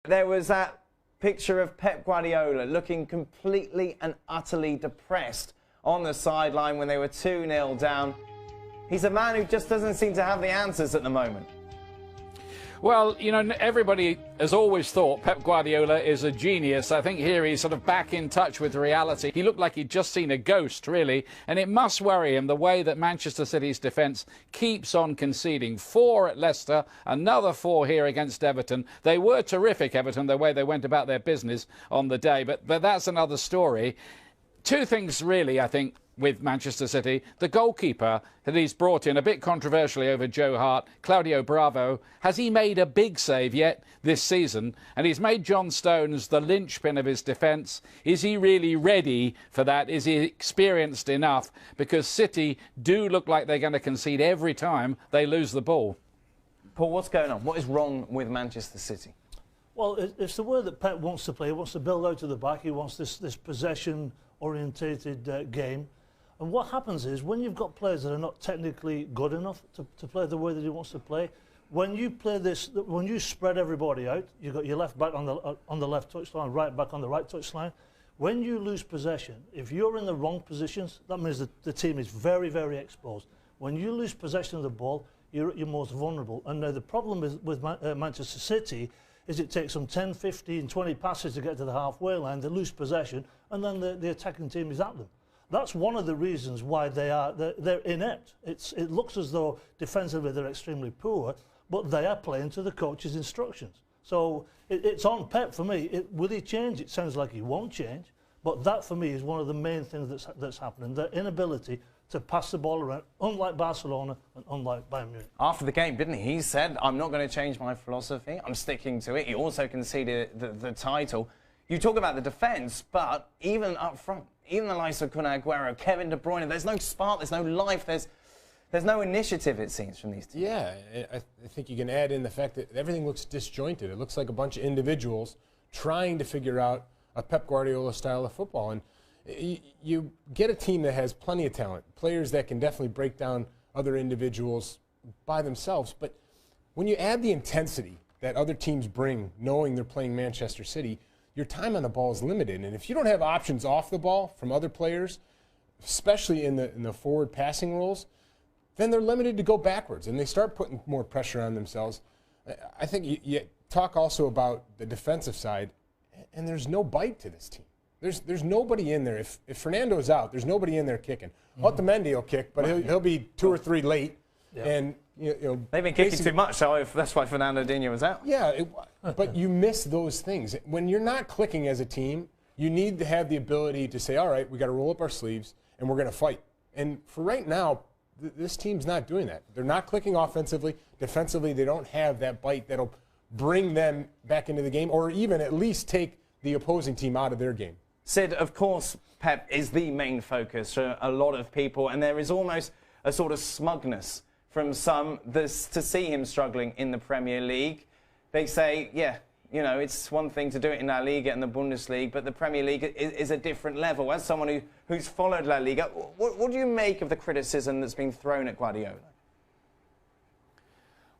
There was that picture of Pep Guardiola looking completely and utterly depressed on the sideline when they were 2-0 down. He's a man who just doesn't seem to have the answers at the moment. Well, you know, everybody has always thought Pep Guardiola is a genius. I think here he's sort of back in touch with reality. He looked like he'd just seen a ghost, really, and it must worry him the way that Manchester City's defence keeps on conceding. 4 at Leicester, another 4 here against Everton. They were terrific, Everton, the way they went about their business on the day, but that's another story. Two things, really, I think, with Manchester City. The goalkeeper that he's brought in, a bit controversially over Joe Hart, Claudio Bravo, has he made a big save yet this season? And he's made John Stones the linchpin of his defence. Is he really ready for that? Is he experienced enough? Because City do look like they're going to concede every time they lose the ball. Paul, what's going on? What is wrong with Manchester City? Well, it's the way that Pep wants to play. He wants to build out to the back. He wants this possession-orientated game. And what happens is, when you've got players that are not technically good enough to play the way that he wants to play, when you play this, when you spread everybody out, you've got your left back on the left touchline, right back on the right touchline. When you lose possession, if you're in the wrong positions, that means that the team is very, very exposed. When you lose possession of the ball, you're most vulnerable. And now the problem is with Manchester City is it takes them 10, 15, 20 passes to get to the halfway line, they lose possession, and then the attacking team is at them. That's one of the reasons why they're inept. It looks as though defensively they're extremely poor, but they are playing to the coach's instructions. So it's on Pep for me. Will he change? It sounds like he won't change, but that for me is one of the main things that's happening, the inability to pass the ball around, unlike Barcelona and unlike Bayern Munich. After the game, didn't he? He said, I'm not going to change my philosophy. I'm sticking to it. He also conceded the title. You talk about the defence, but even up front, even the likes of Kun Aguero, Kevin De Bruyne, there's no spark, there's no life, there's no initiative, it seems, from these teams. Yeah, I think you can add in the fact that everything looks disjointed. It looks like a bunch of individuals trying to figure out a Pep Guardiola style of football. And you get a team that has plenty of talent, players that can definitely break down other individuals by themselves. But when you add the intensity that other teams bring, knowing they're playing Manchester City, your time on the ball is limited. And if you don't have options off the ball from other players, especially in the forward passing roles, then they're limited to go backwards, and they start putting more pressure on themselves. I think you talk also about the defensive side, and there's no bite to this team. There's nobody in there. If Fernando's out, there's nobody in there kicking. Otamendi will kick, but he'll be 2 or 3 late. Yep. And you know, they've been kicking too much, so that's why Fernandinho was out. Yeah, but you miss those things. When you're not clicking as a team, you need to have the ability to say, all right, we got to roll up our sleeves, and we're going to fight. And for right now, this team's not doing that. They're not clicking offensively. Defensively, they don't have that bite that'll bring them back into the game, or even at least take the opposing team out of their game. Sid, of course, Pep is the main focus for a lot of people, and there is almost a sort of smugness from some to see him struggling in the Premier League. They say, yeah, you know, it's one thing to do it in La Liga and the Bundesliga, but the Premier League is a different level. As someone who's followed La Liga, what do you make of the criticism that's been thrown at Guardiola?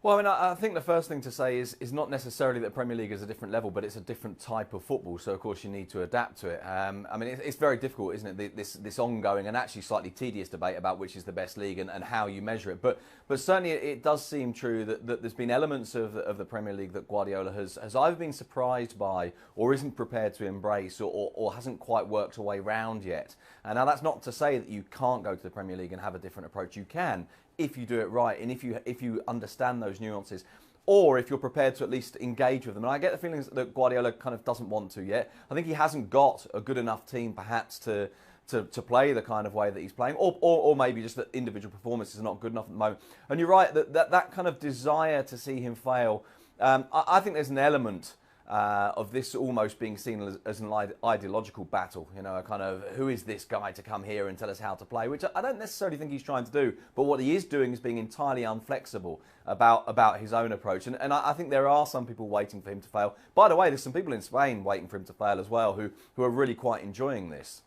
Well, I mean, I think the first thing to say is not necessarily that Premier League is a different level, but it's a different type of football. So, of course, you need to adapt to it. I mean, it's very difficult, isn't it? This ongoing and actually slightly tedious debate about which is the best league and how you measure it. But certainly, it does seem true that there's been elements of the Premier League that Guardiola has either been surprised by or isn't prepared to embrace or hasn't quite worked her way round yet. And now that's not to say that you can't go to the Premier League and have a different approach. You can, if you do it right, and if you understand those nuances, or if you're prepared to at least engage with them. And I get the feeling that Guardiola kind of doesn't want to yet. I think he hasn't got a good enough team, perhaps, to play the kind of way that he's playing, or maybe just that individual performances are not good enough at the moment. And you're right, that kind of desire to see him fail, I think there's an element of this almost being seen as an ideological battle, you know, a kind of, who is this guy to come here and tell us how to play, which I don't necessarily think he's trying to do, but what he is doing is being entirely unflexible about his own approach, and I think there are some people waiting for him to fail. By the way, there's some people in Spain waiting for him to fail as well who are really quite enjoying this.